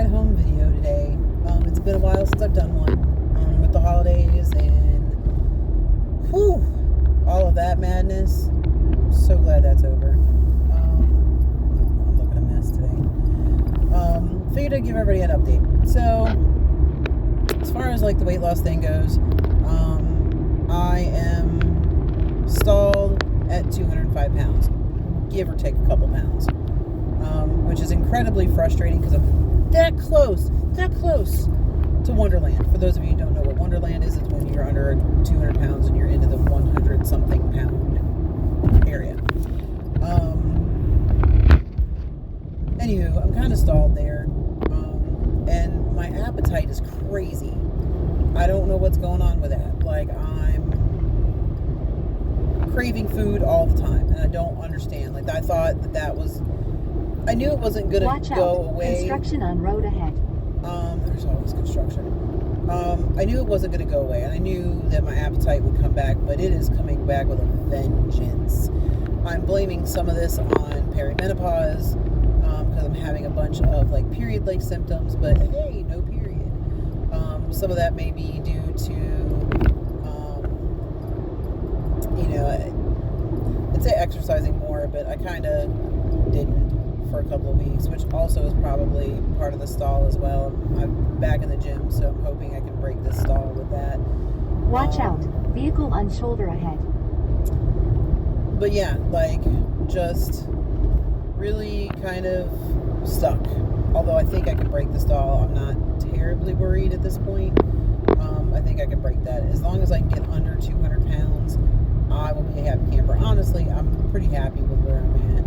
ride home video today. It's been a while since I've done one with the holidays and all of that madness. I'm so glad that's over. I'm looking a mess today. Figured I'd give everybody an update. So, as far as like the weight loss thing goes, I am stalled at 205 pounds, give or take a couple pounds, which is incredibly frustrating because I'm that close to Wonderland. For those of you who don't know what Wonderland is, it's when you're under 200 pounds and you're into the 100 something pound area. Anywho, I'm kind of stalled there, and my appetite is crazy. I don't know what's going on with that. Like, I'm craving food all the time, and I don't understand. Like, I thought that was... I knew it wasn't going to go away. Construction on road ahead. There's always construction. I knew it wasn't going to go away, and I knew that my appetite would come back, but it is coming back with a vengeance. I'm blaming some of this on perimenopause, because I'm having a bunch of, like, period-like symptoms, but hey, no period. Some of that may be due to, I'd say exercising more, but I kind of didn't for a couple of weeks, which also is probably part of the stall as well. I'm back in the gym, so I'm hoping I can break this stall with that. Watch out, vehicle on shoulder ahead. But yeah, like, just really kind of stuck. Although I think I can break the stall. I'm not terribly worried at this point. I think I can break that. As long as I can get under 200 pounds, I will be a happy camper. Honestly, I'm pretty happy with where I'm at.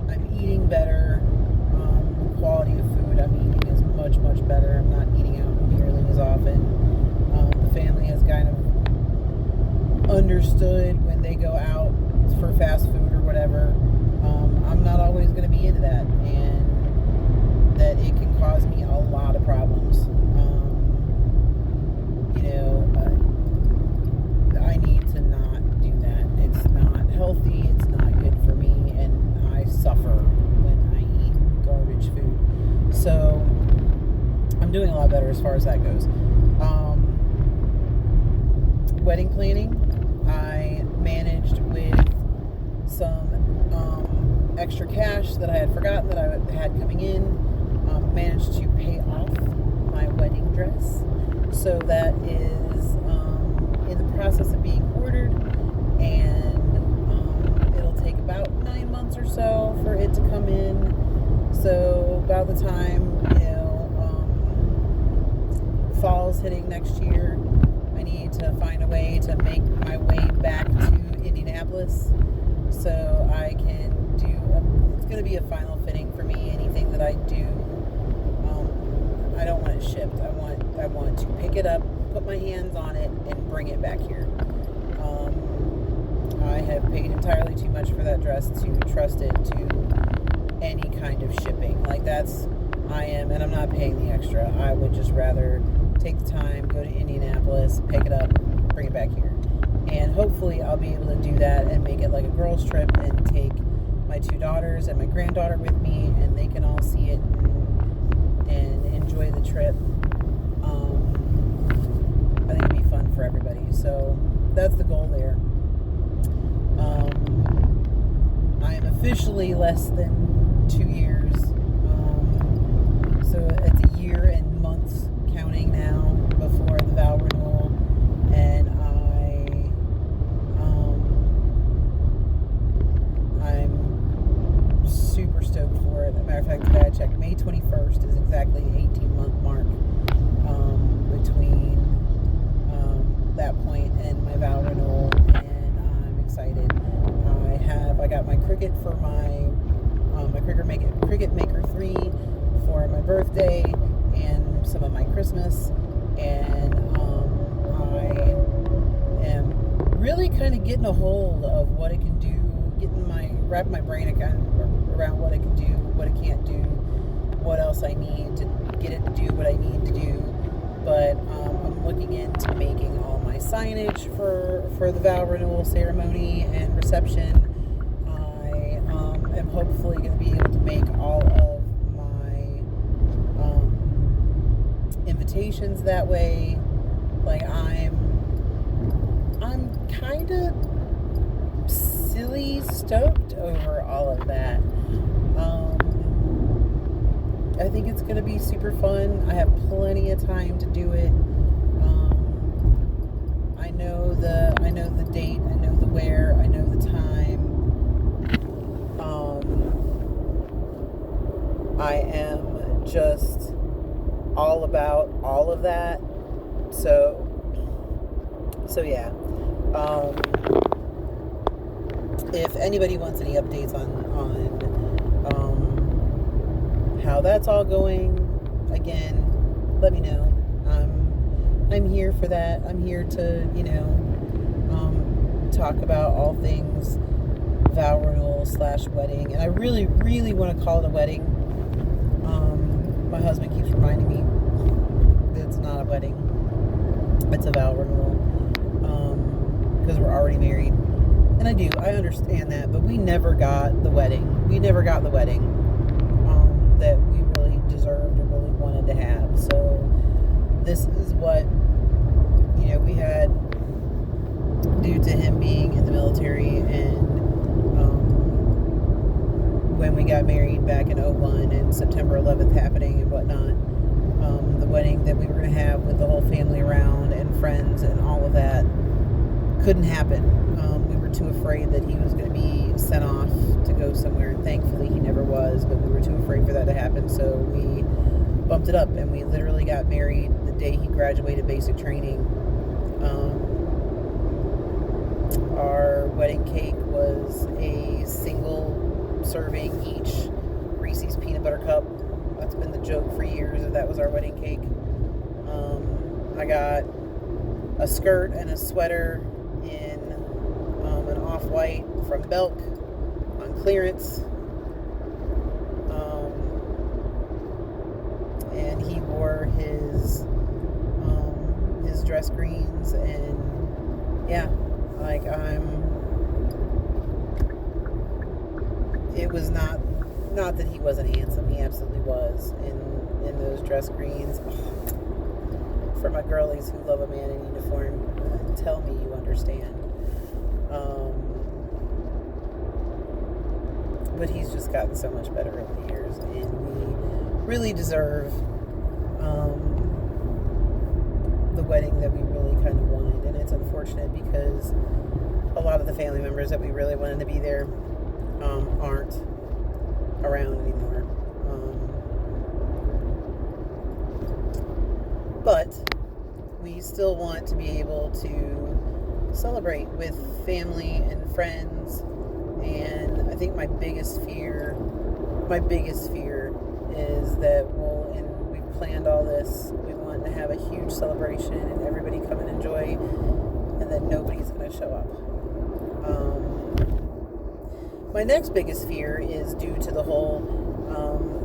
I'm eating better. The quality of food I'm eating is much, much better. I'm not eating out nearly as often. The family has kind of understood when they go out for fast food or whatever. I'm not always going to be into that, and that it can cause me a lot of problems. I need to not do that. It's not healthy, it's not good for me, and I suffer when I eat garbage food. So, I'm doing a lot better as far as that goes. Wedding planning, I managed with some extra cash that I had forgotten that I had coming in, managed to pay off my wedding dress. So that is in the process of being ordered, and it'll take about 9 months or so for it to come in. So about the time, fall's hitting next year, I need to find a way to make my way back to Indianapolis so I can do it's going to be a final fitting for me. Anything that I do, I don't want it shipped. I want to pick it up, put my hands on it, and bring it back here. I have paid entirely too much for that dress to trust it to any kind of shipping. Like, and I'm not paying the extra. I would just rather take the time, go to Indianapolis, pick it up, bring it back here. And hopefully I'll be able to do that and make it like a girls' trip and take my 2 daughters and my granddaughter with me, and they can all see it and enjoy the trip. I think it'd be fun for everybody. So that's the goal there. I am officially less than 2 years. So it's a year and months counting now before the vow renewal, and I'm super stoked for it. As a matter of fact, today I checked, May 21st is exactly the 18-month mark between that point and my vow renewal, and I'm excited. I got my Cricut for my Cricut Maker 3 for my birthday and some of my Christmas, and I am really kind of getting a hold of what it can do, wrapping my brain around what it can do, what it can't do, what else I need to get it to do what I need to do. But I'm looking into making all my signage for the vow renewal ceremony and reception. I am hopefully going to be able to make all of my invitations that way. Like, I'm kind of silly stoked over all of that. I think it's going to be super fun. I have plenty of time to do it. I know the date, I know the where, I know the time. I am just all about all of that. So yeah. If anybody wants any updates on how that's all going, again, let me know. I'm here for that. I'm here to, talk about all things vow renewal / wedding. And I really, really want to call it a wedding. My husband keeps reminding me that it's not a wedding. It's a vow renewal. Because we're already married. And I understand that, but we never got the wedding. We never got the wedding that we really deserved or really wanted to have. So this is what, we had, due to him being in the military and when we got married back in 2001 and September 11th happening and whatnot, the wedding that we were going to have with the whole family around and friends and all of that couldn't happen. We were too afraid that he was going to be sent off to go somewhere. Thankfully, he never was, but we were too afraid for that to happen, so we bumped it up, and we literally got married the day he graduated basic training. Our wedding cake was a single serving each Reese's peanut butter cup. That's been the joke for years, that was our wedding cake. I got a skirt and a sweater in an off-white from Belk on clearance. And he wore his dress greens, and yeah, like it was not that he wasn't handsome. He absolutely was in those dress greens. For my girlies who love a man in uniform, tell me you understand. But he's just gotten so much better over the years, and we really deserve the wedding that we really kind of wanted. And it's unfortunate because a lot of the family members that we really wanted to be there aren't around anymore. But we still want to be able to celebrate with family and friends. And I think my biggest fear is that we've planned all this. We want to have a huge celebration and everybody come and enjoy, and then nobody's going to show up. My next biggest fear is due to the whole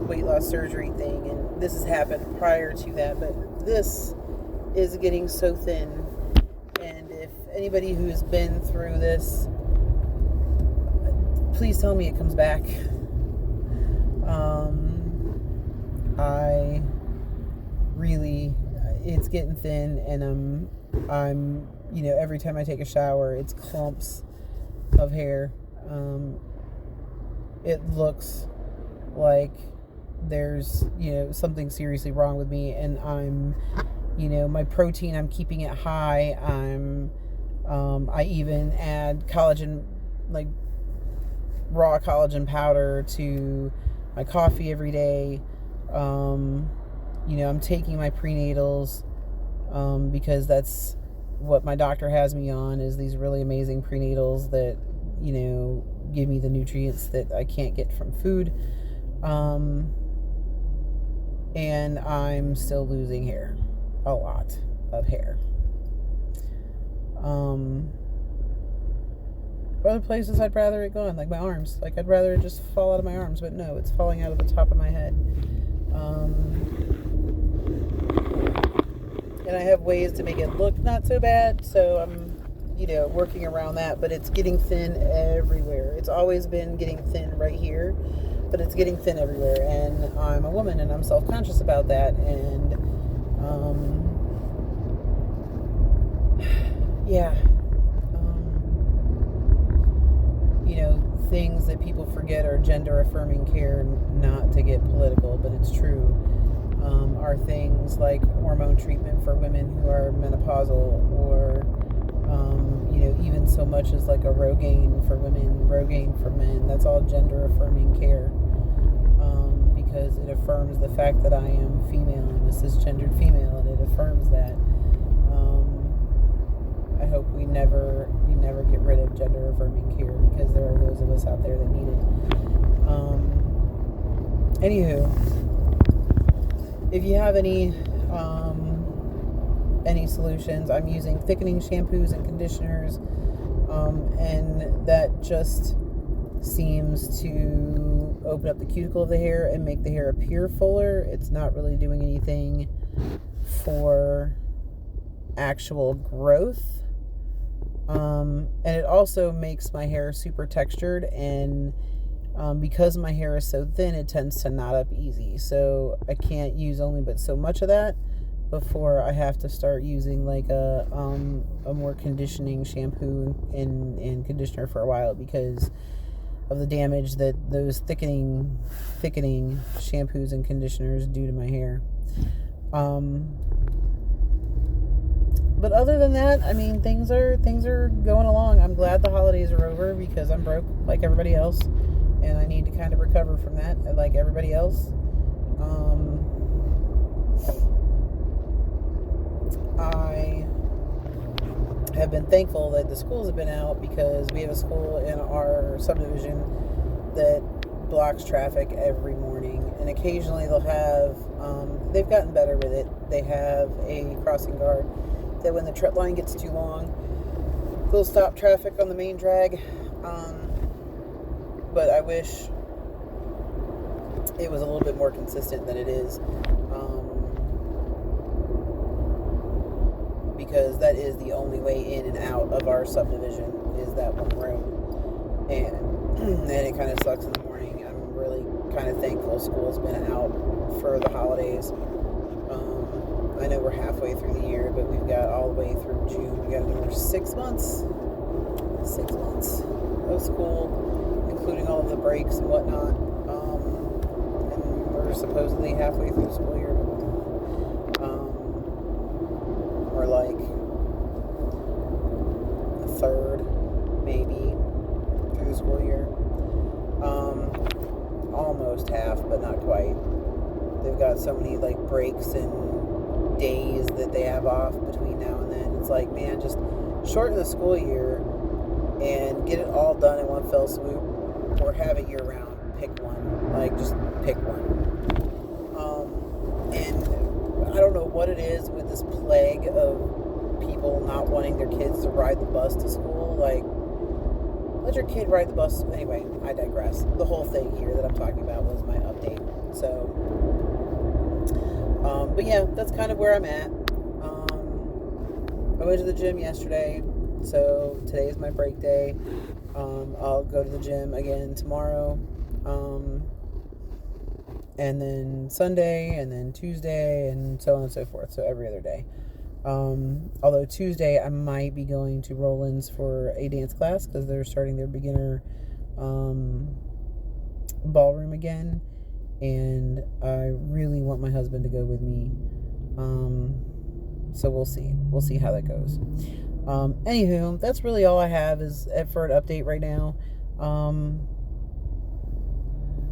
weight loss surgery thing, and this has happened prior to that, but this is getting so thin. And if anybody who's been through this, please tell me it comes back. It's getting thin, and I'm every time I take a shower, it's clumps of hair. It looks like there's something seriously wrong with me, and I'm my protein, I'm keeping it high. I even add collagen, like raw collagen powder, to my coffee every day. I'm taking my prenatals because that's what my doctor has me on, is these really amazing prenatals that give me the nutrients that I can't get from food. And I'm still losing hair, a lot of hair. Other places I'd rather it gone, like my arms. Like, I'd rather it just fall out of my arms, but no, it's falling out of the top of my head. And I have ways to make it look not so bad, so working around that, but it's getting thin everywhere. It's always been getting thin right here, but it's getting thin everywhere. And I'm a woman and I'm self-conscious about that. And, yeah. Things that people forget are gender affirming care, not to get political, but it's true. Are things like hormone treatment for women who are menopausal, or even so much as like a Rogaine for women, Rogaine for men. That's all gender affirming care, because it affirms the fact that I am female. I'm a cisgendered female, and it affirms that. I hope we never get rid of gender affirming care, because there are those of us out there that need it. Anywho, if you have any solutions, I'm using thickening shampoos and conditioners, and that just seems to open up the cuticle of the hair and make the hair appear fuller. It's not really doing anything for actual growth. And it also makes my hair super textured, and because my hair is so thin, it tends to knot up easy. So I can't use only but so much of that before I have to start using like a more conditioning shampoo and conditioner for a while, because of the damage that those thickening shampoos and conditioners do to my hair. But other than that, I mean, things are going along. I'm glad the holidays are over, because I'm broke like everybody else, and I need to kind of recover from that like everybody else. I have been thankful that the schools have been out, because we have a school in our subdivision that blocks traffic every morning, and occasionally they'll have, they've gotten better with it. They have a crossing guard that when the trip line gets too long, they'll stop traffic on the main drag. But I wish it was a little bit more consistent than it is, because that is the only way in and out of our subdivision, is that one road, and it kind of sucks in the morning. I'm really kind of thankful school's been out for the holidays. I know we're halfway through the year, but we've got all the way through June. We got another 6 months of school, including all of the breaks and whatnot. And we're supposedly halfway through the school year. We're like a third, maybe, through the school year. Almost half, but not quite. They've got so many like breaks and days that they have off between now and then. It's like, man, just shorten the school year and get it all done in one fell swoop, or have it year round. Pick one. Like, just pick one. And I don't know what it is with this plague of people not wanting their kids to ride the bus to school. Like, let your kid ride the bus. Anyway, I digress. The whole thing here that I'm talking about was my update. So, but yeah, that's kind of where I'm at. I went to the gym yesterday, so today is my break day. I'll go to the gym again tomorrow, and then Sunday, and then Tuesday, and so on and so forth. So every other day. Although Tuesday I might be going to Rollins for a dance class, because they're starting their beginner ballroom again, and I really want my husband to go with me. So we'll see how that goes. Anywho, that's really all I have is for an update right now.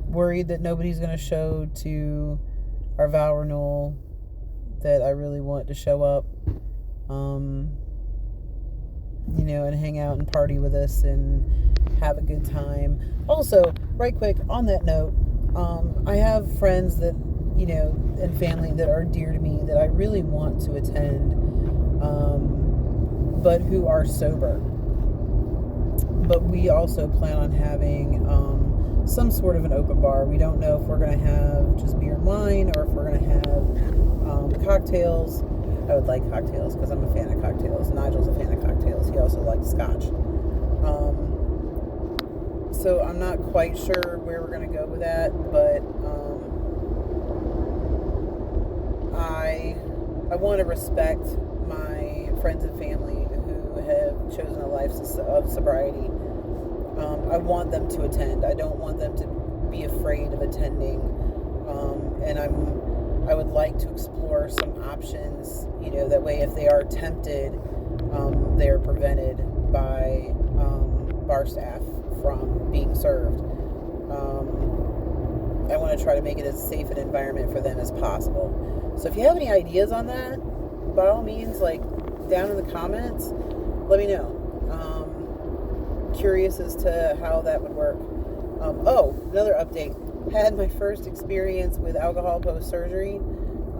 Worried that nobody's going to show to our vow renewal that I really want to show up, and hang out and party with us and have a good time. Also, right quick, on that note, I have friends that, and family that are dear to me that I really want to attend, but who are sober. But we also plan on having some sort of an open bar. We don't know if we're going to have just beer and wine, or if we're going to have cocktails. I would like cocktails because I'm a fan of cocktails. Nigel's a fan of cocktails. He also likes scotch. So I'm not quite sure where we're going to go with that, but I want to respect my friends and family who have chosen a life of sobriety. I want them to attend. I don't want them to be afraid of attending. And I would like to explore some options, that way if they are tempted, they're prevented by bar staff from being served. I want to try to make it as safe an environment for them as possible. So if you have any ideas on that, by all means, down in the comments, let me know. Curious as to how that would work. Another update. Had my first experience with alcohol post-surgery.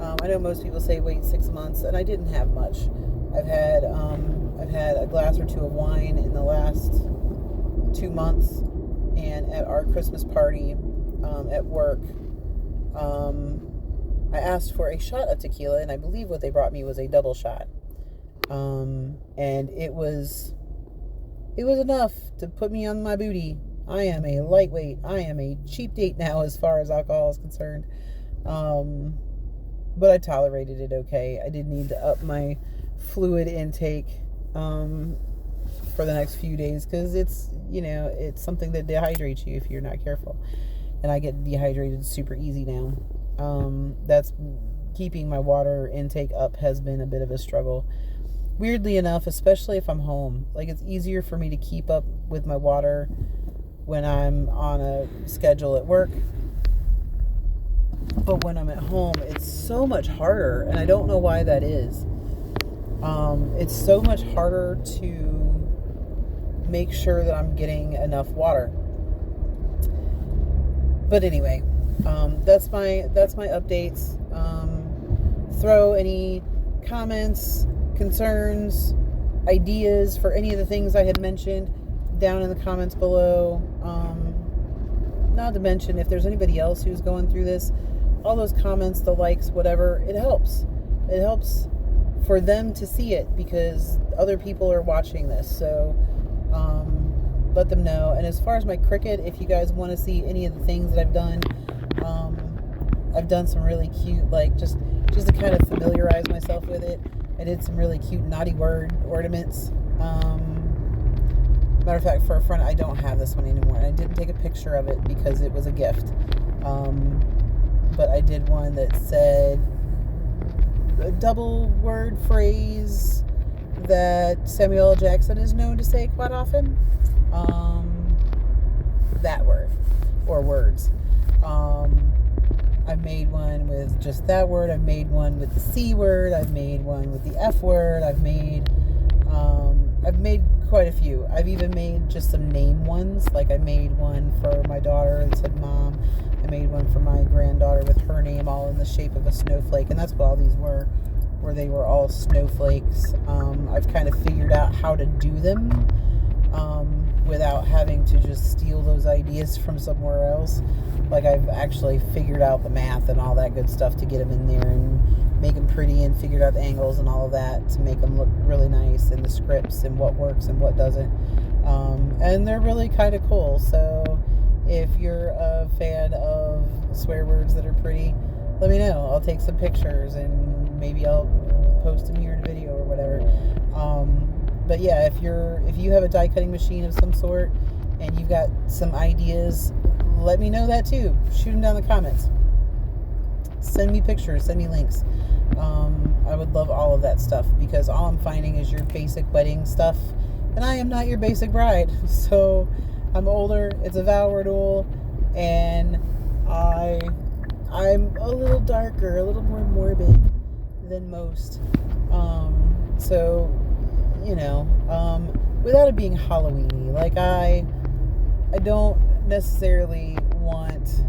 I know most people say wait 6 months, and I didn't have much. I've had a glass or two of wine in the last 2 months, and at our Christmas party at work, I asked for a shot of tequila, and I believe what they brought me was a double shot, and it was enough to put me on my booty. I am a lightweight. I am a cheap date now as far as alcohol is concerned. But I tolerated it okay. I did need to up my fluid intake for the next few days because it's something that dehydrates you if you're not careful. And I get dehydrated super easy now. That's keeping my water intake up has been a bit of a struggle. Weirdly enough, especially if I'm home. It's easier for me to keep up with my water when I'm on a schedule at work. But when I'm at home, it's so much harder, and I don't know why that is. It's so much harder to make sure that I'm getting enough water. But anyway, that's my updates. Throw any comments, concerns, ideas for any of the things I had mentioned down in the comments below. Not to mention, if there's anybody else who's going through this, all those comments, the likes, whatever, it helps. It helps for them to see it because other people are watching this. So let them know. And as far as my Cricut, if you guys want to see any of the things that I've done some really cute, just to kind of familiarize myself with it. I did some really cute naughty word ornaments. Matter of fact, for a friend, I don't have this one anymore. And I didn't take a picture of it because it was a gift. But I did one that said a double word phrase that Samuel L. Jackson is known to say quite often. That word or words. I've made one with just that word. I've made one with the C word. I've made one with the F word. I've made quite a few. I've even made just some name ones. I made one for my daughter that said Mom. I made one for my granddaughter with her name all in the shape of a snowflake, and that's what all these were, where they were all snowflakes. I've kind of figured out how to do them without having to just steal those ideas from somewhere else. I've actually figured out the math and all that good stuff to get them in there and make them pretty, and figured out the angles and all of that to make them look really nice, and the scripts and what works and what doesn't. And they're really kind of cool. So if you're a fan of swear words that are pretty, let me know. I'll take some pictures and maybe I'll post them here in a video or whatever. But yeah, if you have a die cutting machine of some sort and you've got some ideas, let me know that too. Shoot them down in the comments. Send me pictures, send me links. I would love all of that stuff because all I'm finding is your basic wedding stuff, and I am not your basic bride. So I'm older, it's a vow renewal, and I'm a little darker, a little more morbid than most. So, without it being Halloween-y, I don't necessarily want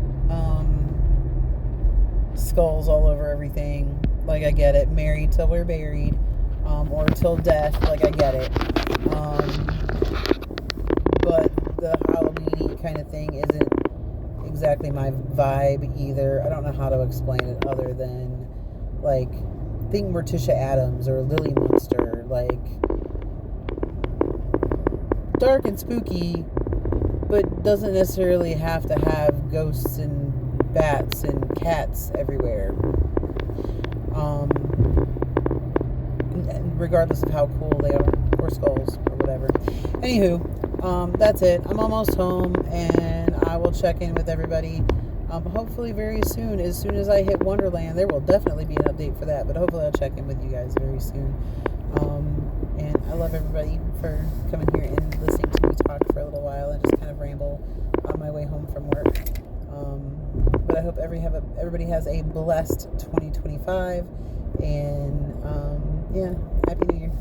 skulls all over everything. I get it. Married till we're buried, or till death. I get it. But the Halloween-y kind of thing isn't exactly my vibe either. I don't know how to explain it other than think Morticia Adams or Lily Munster, like dark and spooky, but doesn't necessarily have to have ghosts and bats and cats everywhere. Regardless of how cool they are, or skulls, or whatever. Anywho, that's it. I'm almost home, and I will check in with everybody. Hopefully very soon. As soon as I hit Wonderland, there will definitely be an update for that. But hopefully I'll check in with you guys very soon. And I love everybody for coming here and listening to me talk for a little while and just kind of ramble on my way home from work. But I hope everybody has a blessed 2025. And yeah, Happy New Year.